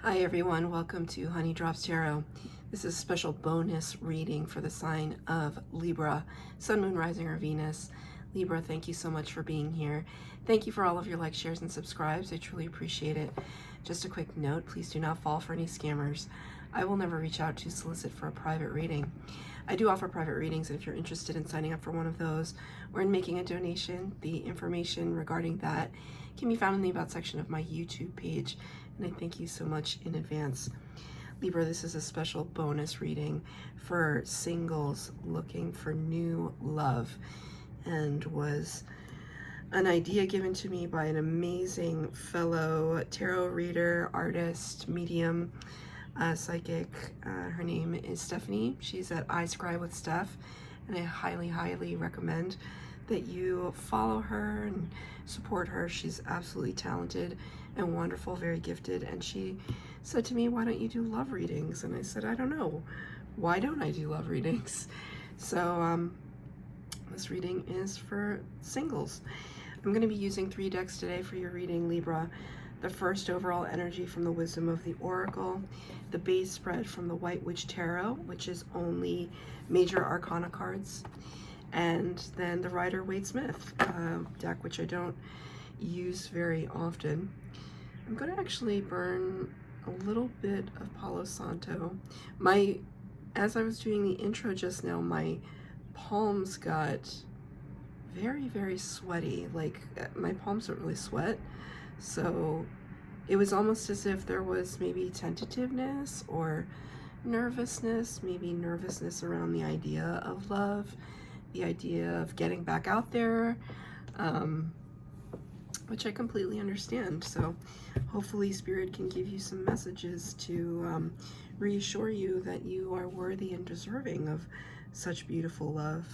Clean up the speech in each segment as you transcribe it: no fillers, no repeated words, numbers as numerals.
Hi everyone, welcome to Honey Drops Tarot. This is a special bonus reading for the sign of Libra, Sun, Moon, Rising, or Venus. Libra, thank you so much for being here. Thank you for all of your likes, shares, and subscribes. I truly appreciate it. Just a quick note, please do not fall for any scammers. I will never reach out to solicit for a private reading. I do offer private readings, and if you're interested in signing up for one of those or in making a donation, the information regarding that can be found in the About section of my YouTube page, and I thank you so much in advance. Libra, this is a special bonus reading for singles looking for new love, and was an idea given to me by an amazing fellow tarot reader, artist, medium, psychic. Her name is Stephanie. She's at I Scry with Steph, and I highly recommend that you follow her and support her. She's absolutely talented and wonderful, very gifted. And she said to me, why don't you do love readings? And I said, I don't know. Why don't I do love readings? So this reading is for singles. I'm going to be using 3 decks today for your reading, Libra. The first overall energy from the Wisdom of the Oracle, the base spread from the White Witch Tarot, which is only major arcana cards, and then the Rider-Waite-Smith deck, which I don't use very often. I'm going to actually burn a little bit of Palo Santo. As I was doing the intro just now, my palms got very sweaty. Like, my palms don't really sweat, so it was almost as if there was maybe tentativeness or nervousness, maybe nervousness around the idea of love, the idea of getting back out there, which I completely understand. So hopefully Spirit can give you some messages to reassure you that you are worthy and deserving of such beautiful love.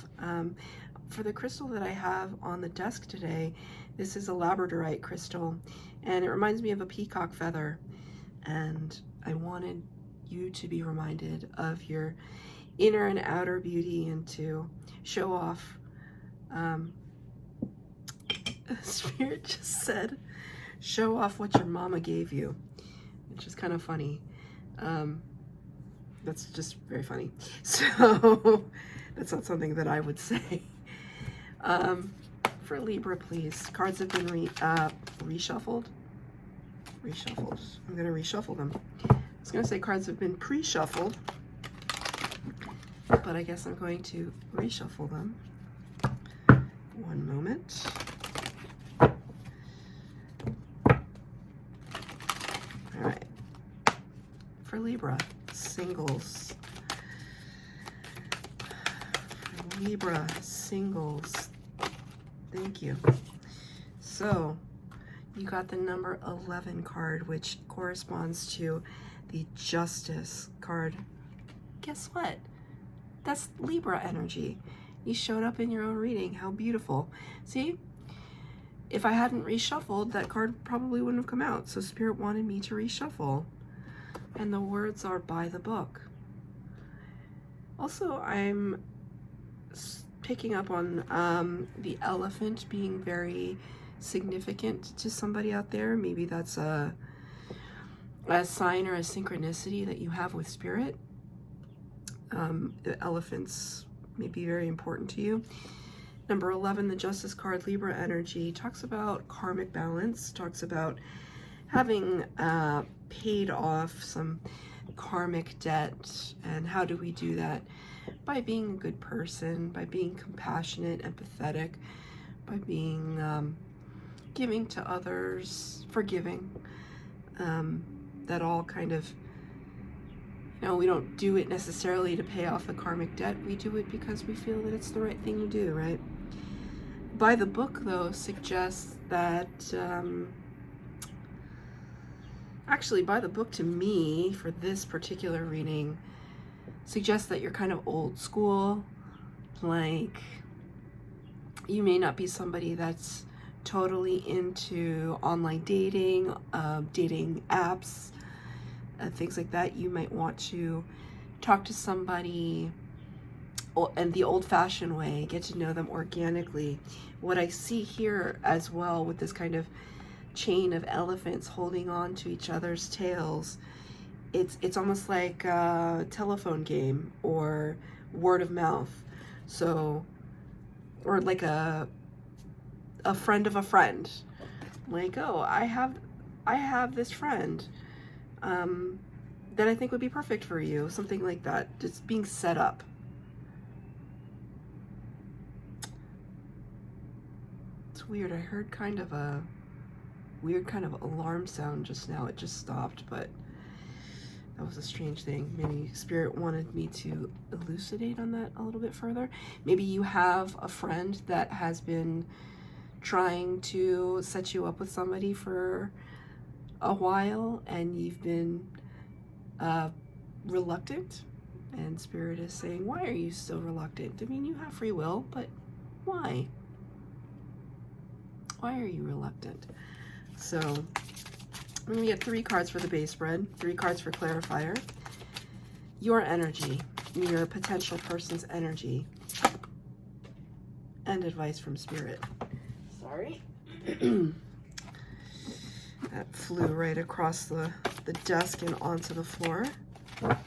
For the crystal that I have on the desk today, this is a labradorite crystal, and it reminds me of a peacock feather, and I wanted you to be reminded of your inner and outer beauty and to show off. Spirit just said, show off what your mama gave you, which is kind of funny. That's just very funny. So that's not something that I would say. For Libra, please. Cards have been reshuffled. I'm going to reshuffle them. I was going to say cards have been pre-shuffled, but I guess I'm going to reshuffle them. One moment. All right. For Libra, singles. For Libra, singles. Thank you. So you got the number 11 card, which corresponds to the Justice card. Guess what? That's Libra energy. You showed up in your own reading. How beautiful. See? If I hadn't reshuffled, that card probably wouldn't have come out. So Spirit wanted me to reshuffle. And the words are by the book. Also, I'm picking up on the elephant being very significant to somebody out there. Maybe that's a sign or a synchronicity that you have with Spirit. The elephants may be very important to you. Number 11, the Justice card, Libra energy, talks about karmic balance, talks about having paid off some karmic debt. And how do we do that? By being a good person, by being compassionate, empathetic, by being giving to others, forgiving. That all kind of, we don't do it necessarily to pay off the karmic debt. We do it because we feel that it's the right thing to do, right? By the book, though, suggests that, actually, by the book to me, for this particular reading, suggests that you're kind of old school. Like, you may not be somebody that's totally into online dating, dating apps, things like that. You might want to talk to somebody and the old-fashioned way, get to know them organically. What I see here as well with this kind of chain of elephants holding on to each other's tails. It's almost like a telephone game or word of mouth. So, or like a friend of a friend. Like, oh, I have this friend that I think would be perfect for you. Something like that. Just being set up. It's weird. I heard kind of a weird kind of alarm sound just now. It just stopped, but that was a strange thing. Maybe Spirit wanted me to elucidate on that a little bit further. Maybe you have a friend that has been trying to set you up with somebody for a while, and you've been reluctant, and Spirit is saying, why are you so reluctant? I mean, you have free will, but why? Why are you reluctant? So I'm going to get 3 cards for the base spread, 3 cards for clarifier. Your energy, your potential person's energy, and advice from Spirit. Sorry. That flew right across the desk and onto the floor. The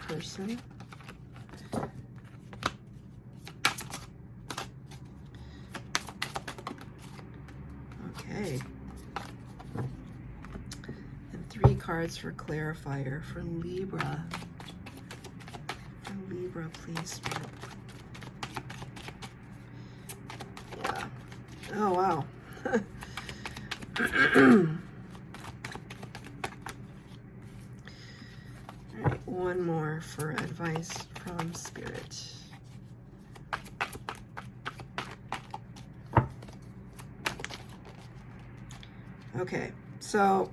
person. Okay. And 3 cards for clarifier for Libra. For Libra, please, Spirit. Yeah. Oh, wow. All right, one more for advice from Spirit. Okay, so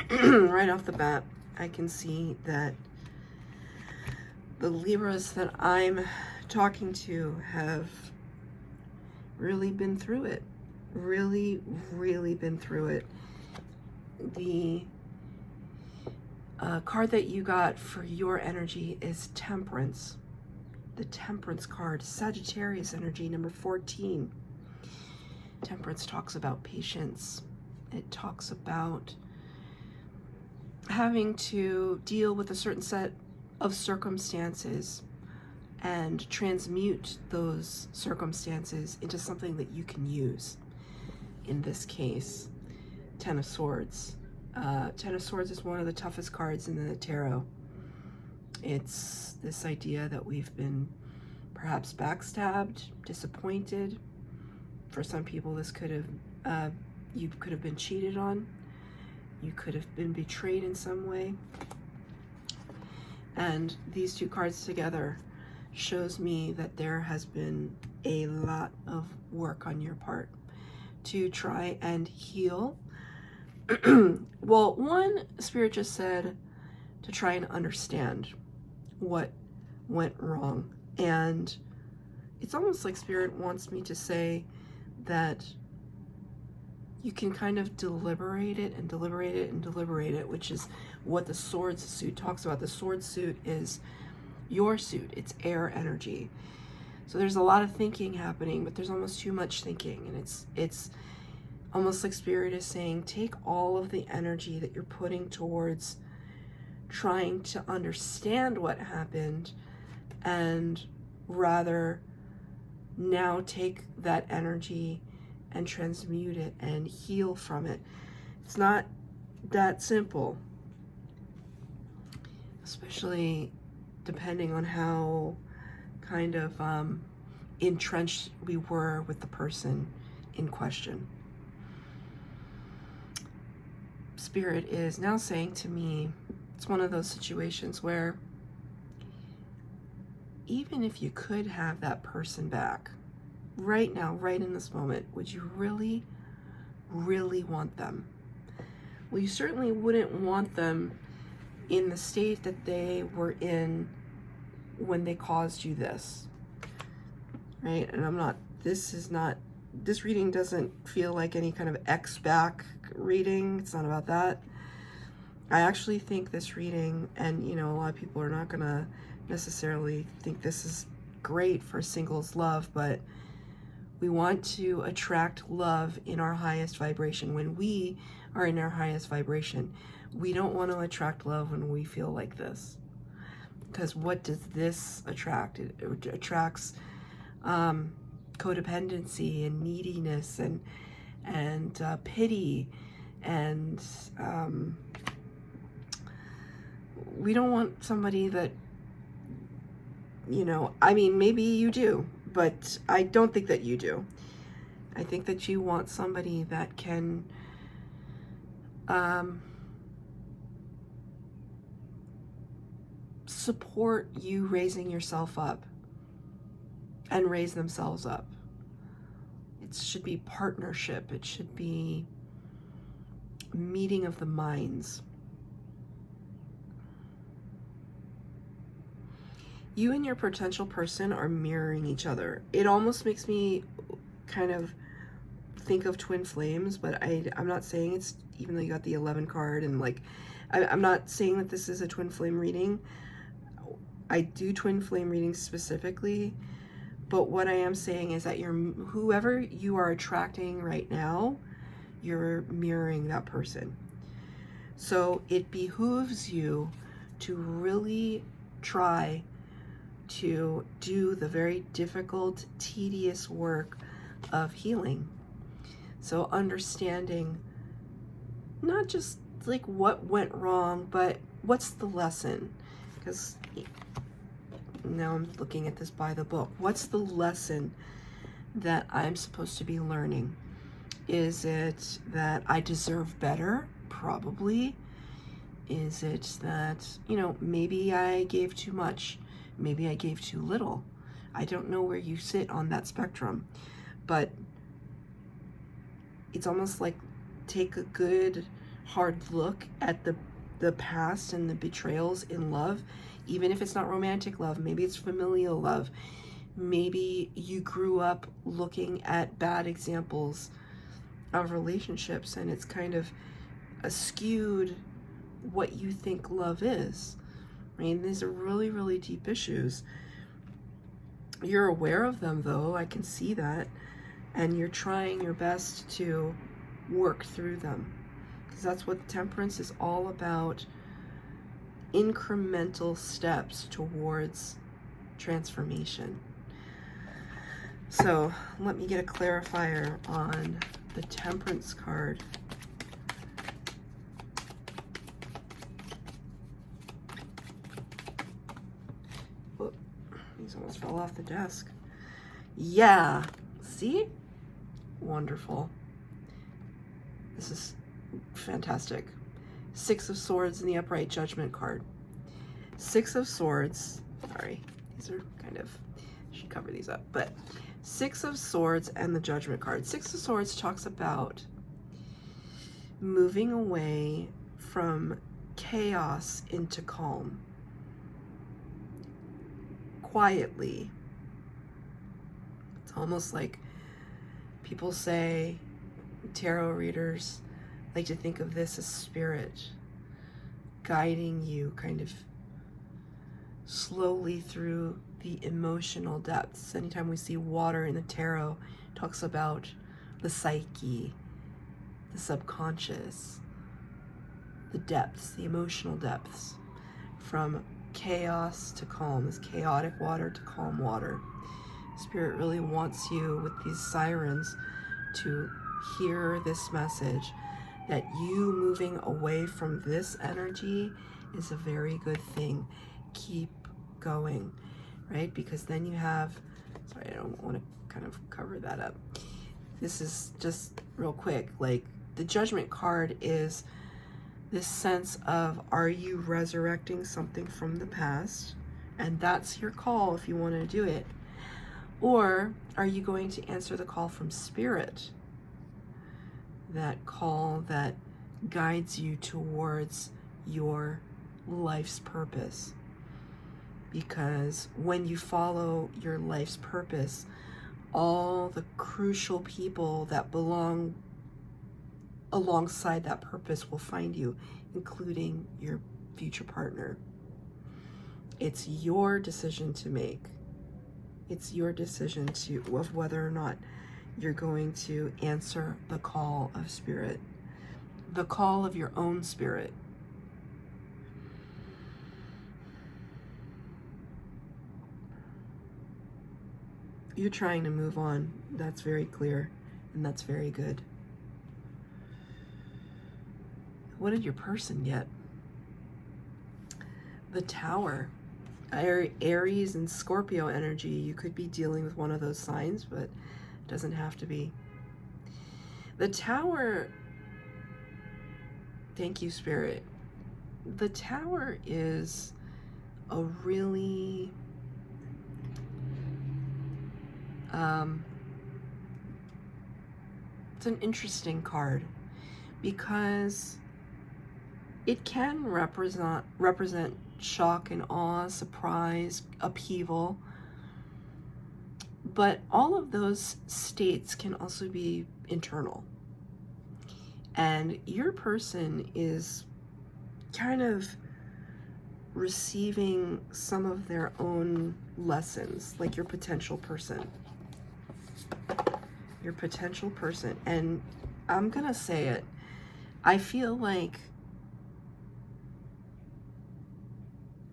right off the bat, I can see that the Libras that I'm talking to have really been through it. Really been through it. The card that you got for your energy is Temperance. The Temperance card, Sagittarius energy, number 14. Temperance talks about patience. It talks about having to deal with a certain set of circumstances and transmute those circumstances into something that you can use. In this case, Ten of Swords. Ten of Swords is one of the toughest cards in the tarot. It's this idea that we've been perhaps backstabbed, disappointed. For some people, this could have, you could have been cheated on. You could have been betrayed in some way. And these 2 cards together shows me that there has been a lot of work on your part to try and heal. Well, one, Spirit just said to try and understand what went wrong. And it's almost like Spirit wants me to say that you can kind of deliberate it and deliberate it and deliberate it, which is what the Swords suit talks about. The Swords suit is your suit. It's air energy. So there's a lot of thinking happening, but there's almost too much thinking. And it's almost like Spirit is saying, take all of the energy that you're putting towards trying to understand what happened, and rather now take that energy and transmute it and heal from it. It's not that simple, especially depending on how kind of entrenched we were with the person in question. Spirit is now saying to me, it's one of those situations where even if you could have that person back right now, right in this moment, would you really want them? Well, you certainly wouldn't want them in the state that they were in when they caused you this, right? And this reading doesn't feel like any kind of X-back reading. It's not about that. I actually think this reading, and a lot of people are not gonna necessarily think this is great for singles love, but We want to attract love in our highest vibration. When we are in our highest vibration, we don't want to attract love when we feel like this. Because what does this attract? It attracts codependency and neediness and pity, and we don't want somebody that, you know, I mean, maybe you do, but I don't think that you do. I think that you want somebody that can support you raising yourself up and raise themselves up. It should be partnership. It should be meeting of the minds. You and your potential person are mirroring each other. It almost makes me kind of think of twin flames, but I'm not saying it's, even though you got the 11 card, and like, I'm not saying that this is a twin flame reading. I do twin flame readings specifically, but what I am saying is that whoever you are attracting right now, you're mirroring that person. So it behooves you to really try to do the very difficult, tedious work of healing. So understanding not just like what went wrong, but what's the lesson? Because now I'm looking at this by the book. What's the lesson that I'm supposed to be learning? Is it that I deserve better? Probably. Is it that, you know, maybe I gave too much? Maybe I gave too little. I don't know where you sit on that spectrum, but it's almost like take a good hard look at the past and the betrayals in love, even if it's not romantic love. Maybe it's familial love. Maybe you grew up looking at bad examples of relationships, and it's kind of skewed what you think love is. I mean, these are really, really deep issues. You're aware of them, though. I can see that. And you're trying your best to work through them. Because that's what temperance is all about. Incremental steps towards transformation. So let me get a clarifier on the temperance card. These almost fell off the desk. Yeah, see? Wonderful. This is fantastic. 6 of Swords in the upright Judgment card. 6 of Swords, sorry, these are kind of, I should cover these up, but 6 of Swords and the Judgment card. 6 of Swords talks about moving away from chaos into calm. Quietly. It's almost like people say, tarot readers like to think of this as spirit guiding you kind of slowly through the emotional depths. Anytime we see water in the tarot, it talks about the psyche, the subconscious, the depths, the emotional depths, from chaos to calm, this chaotic water to calm water. Spirit really wants you with these sirens to hear this message that you moving away from this energy is a very good thing. Keep going, right? Because then you have, sorry, I don't want to kind of cover that up. This is just real quick, like the Judgment card is this sense of, are you resurrecting something from the past? And that's your call if you want to do it. Or are you going to answer the call from Spirit? That call that guides you towards your life's purpose. Because when you follow your life's purpose, all the crucial people that belong alongside that purpose will find you, including your future partner. It's your decision to make. It's your decision of whether or not you're going to answer the call of spirit, the call of your own spirit. You're trying to move on. That's very clear, and that's very good. What did your person get? The Tower. Aries and Scorpio energy. You could be dealing with one of those signs, but it doesn't have to be. The Tower, thank you, Spirit. The Tower is a really it's an interesting card because it can represent shock and awe, surprise, upheaval, but all of those states can also be internal. And your person is kind of receiving some of their own lessons, like your potential person. Your potential person. And I'm gonna say it, I feel like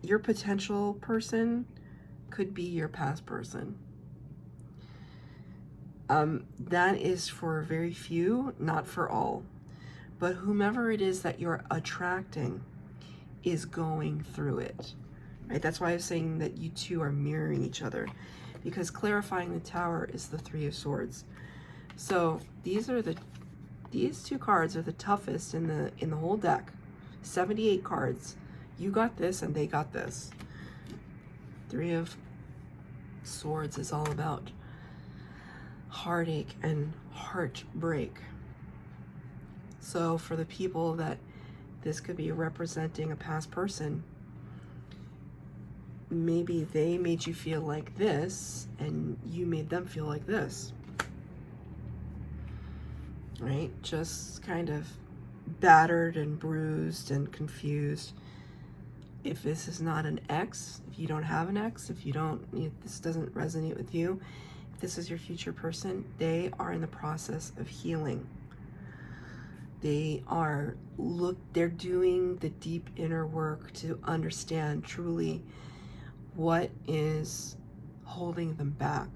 your potential person could be your past person. That is for very few, not for all. But whomever it is that you're attracting is going through it, right? That's why I was saying that you two are mirroring each other, because clarifying the Tower is the Three of Swords. So these two cards are the toughest in the whole deck. 78 cards. You got this and they got this. Three of Swords is all about heartache and heartbreak. So for the people that this could be representing a past person, maybe they made you feel like this and you made them feel like this. Right? Just kind of battered and bruised and confused. If this is not an ex, if you don't have an ex, if this doesn't resonate with you, if this is your future person, they are in the process of healing. They're doing the deep inner work to understand truly what is holding them back.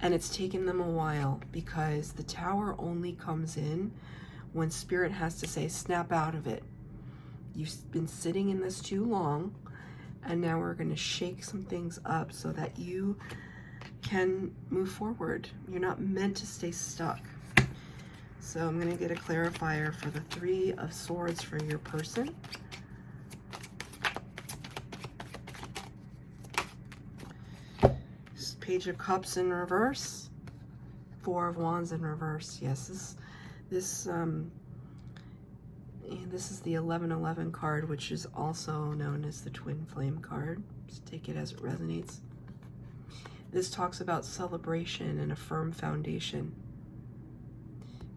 And it's taken them a while, because the Tower only comes in when Spirit has to say, snap out of it. You've been sitting in this too long, and now we're going to shake some things up so that you can move forward. You're not meant to stay stuck. So I'm going to get a clarifier for the Three of Swords for your person. Page of Cups in reverse. Four of Wands in reverse. Yes, this is the 1111 card, which is also known as the Twin Flame card. Just take it as it resonates. This talks about celebration and a firm foundation.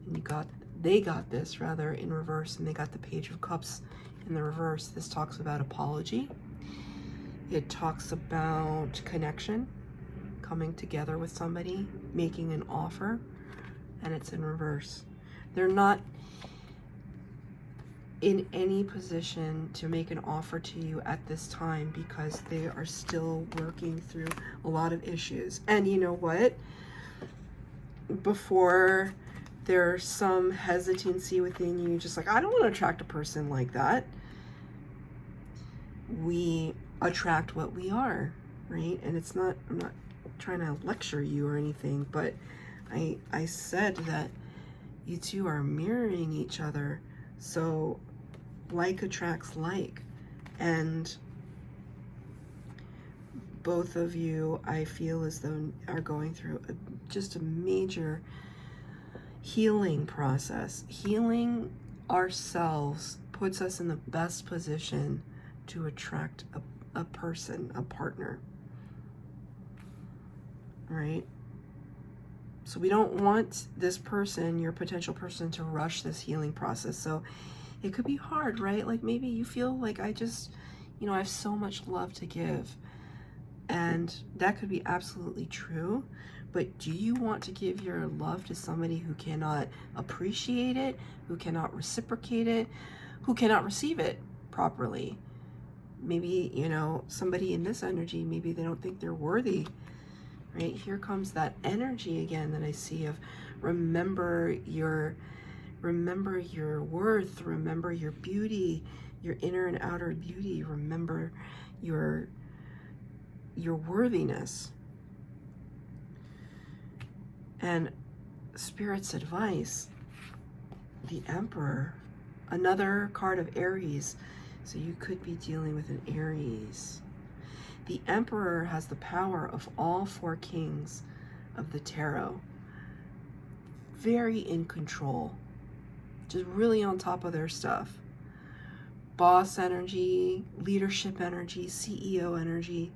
And they got this rather in reverse, and they got the Page of Cups in the reverse. This talks about apology. It talks about connection, coming together with somebody, making an offer, and it's in reverse. They're not in any position to make an offer to you at this time because they are still working through a lot of issues. And you know what? Before there's some hesitancy within you, just like, I don't want to attract a person like that. We attract what we are, right? And it's not, I'm not trying to lecture you or anything, but I said that you two are mirroring each other. So like attracts like, and both of you, I feel as though, are going through just a major healing process. Healing ourselves puts us in the best position to attract a person, a partner, right? So we don't want this person, your potential person, to rush this healing process. So it could be hard, right? Like maybe you feel like I have so much love to give. And that could be absolutely true. But do you want to give your love to somebody who cannot appreciate it, who cannot reciprocate it, who cannot receive it properly? Maybe, you know, somebody in this energy, maybe they don't think they're worthy, right? Here comes that energy again that I see of remember your worth, remember your beauty, your inner and outer beauty, remember your worthiness. And Spirit's advice, the Emperor, another card of Aries. So you could be dealing with an Aries. The Emperor has the power of all 4 kings of the tarot. Very in control, just really on top of their stuff. Boss energy, leadership energy, CEO energy.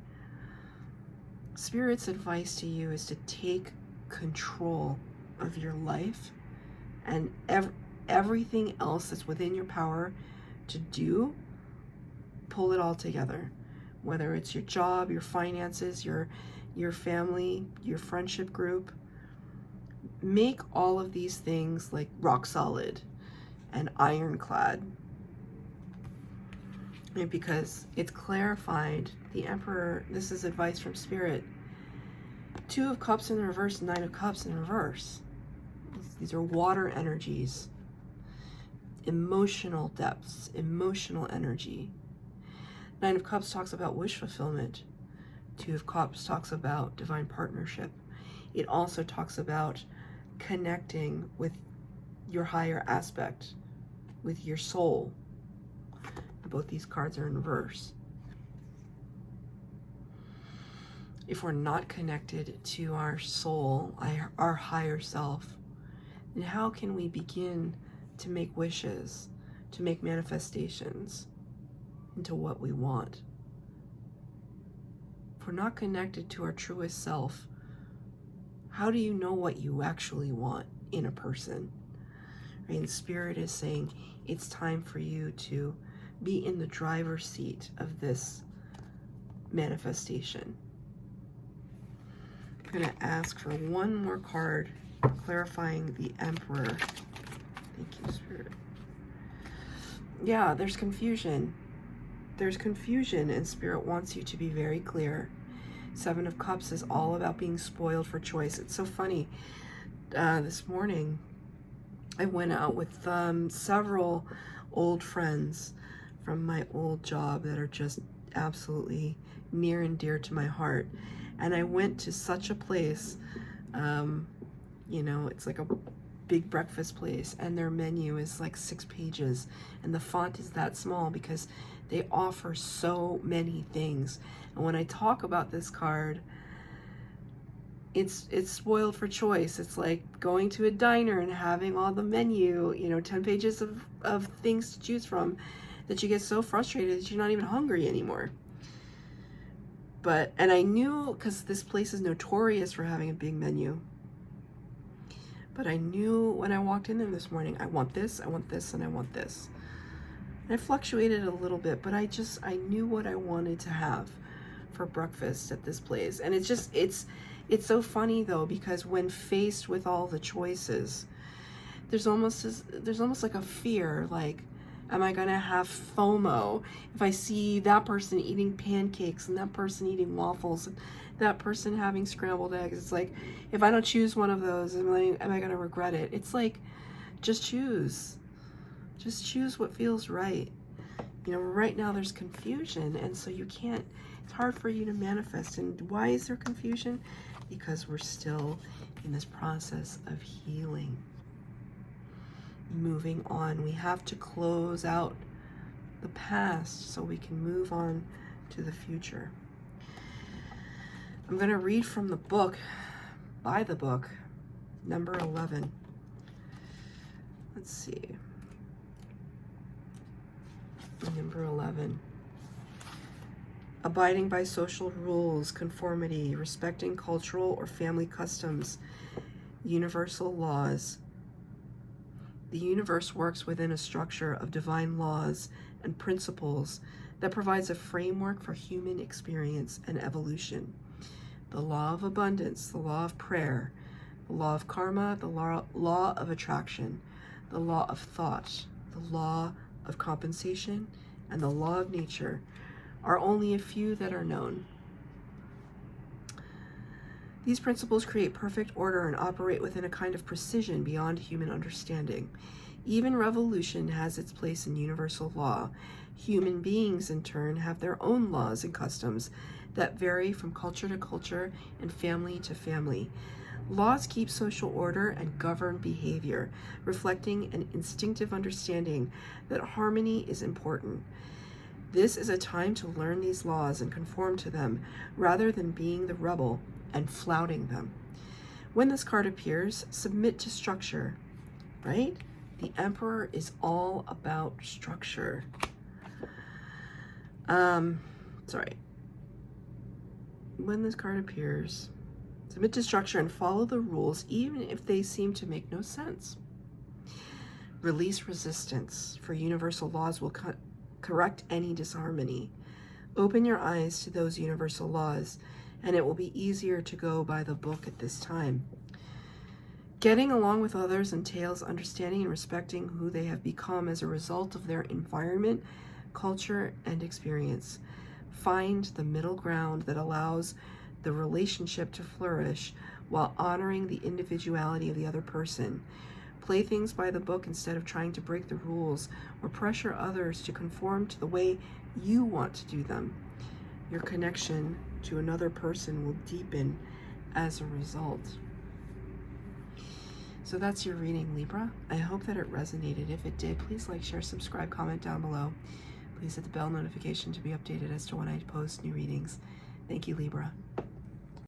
Spirit's advice to you is to take control of your life and everything else that's within your power to do, pull it all together. Whether it's your job, your finances, your family, your friendship group. Make all of these things like rock solid and ironclad. And because it's clarified, the Emperor, this is advice from Spirit. 2 of Cups in reverse, 9 of Cups in reverse. These are water energies, emotional depths, emotional energy. 9 of Cups talks about wish fulfillment. 2 of Cups talks about divine partnership. It also talks about connecting with your higher aspect, with your soul. Both these cards are in reverse. If we're not connected to our soul, our higher self, then how can we begin to make wishes, to make manifestations into what we want? If we're not connected to our truest self, how do you know what you actually want in a person? Right? And Spirit is saying it's time for you to be in the driver's seat of this manifestation. I'm going to ask for one more card clarifying the Emperor. Thank you, Spirit. Yeah, there's confusion. There's confusion, and Spirit wants you to be very clear. 7 of Cups is all about being spoiled for choice. It's so funny. This morning, I went out with several old friends from my old job that are just absolutely near and dear to my heart. And I went to such a place, you know, it's like a big breakfast place, and their menu is like 6 pages, and the font is that small because they offer so many things. And when I talk about this card, it's spoiled for choice. It's like going to a diner and having all the menu, you know, 10 pages of things to choose from, that you get so frustrated that you're not even hungry anymore. But, and I knew, because this place is notorious for having a big menu, but I knew when I walked in there this morning, I want this, and I want this. And I fluctuated a little bit, but I knew what I wanted to have for breakfast at this place. And it's just, it's so funny though, because when faced with all the choices, there's almost like a fear, like, am I gonna have FOMO if I see that person eating pancakes and that person eating waffles and that person having scrambled eggs? It's like, if I don't choose one of those, am I gonna regret it? It's like, just choose what feels right. You know, right now there's confusion, and so you can't, it's hard for you to manifest. And why is there confusion? Because we're still in this process of healing. Moving on. We have to close out the past so we can move on to the future. I'm going to read from the book, by the book, number 11. Let's see. Number 11. Abiding by social rules, conformity, respecting cultural or family customs, universal laws. The universe works within a structure of divine laws and principles that provides a framework for human experience and evolution. the law of abundance, the law of prayer, the law of karma, the law of attraction, the law of thought, the law of compensation, and the law of nature are only a few that are known. These principles create perfect order and operate within a kind of precision beyond human understanding. Even revolution has its place in universal law. Human beings, in turn, have their own laws and customs that vary from culture to culture and family to family. Laws keep social order and govern behavior, reflecting an instinctive understanding that harmony is important. This is a time to learn these laws and conform to them, rather than being the rebel and flouting them. When this card appears, submit to structure, right? The Emperor is all about structure. When this card appears, submit to structure and follow the rules, even if they seem to make no sense. Release resistance, for universal laws will correct any disharmony. Open your eyes to those universal laws, and it will be easier to go by the book at this time. Getting along with others entails understanding and respecting who they have become as a result of their environment, culture, and experience. Find the middle ground that allows the relationship to flourish while honoring the individuality of the other person. Play things by the book instead of trying to break the rules or pressure others to conform to the way you want to do them. Your connection to another person will deepen as a result. So that's your reading, Libra. I hope that it resonated. If it did, please like, share, subscribe, comment down below. Please hit the bell notification to be updated as to when I post new readings. Thank you, Libra.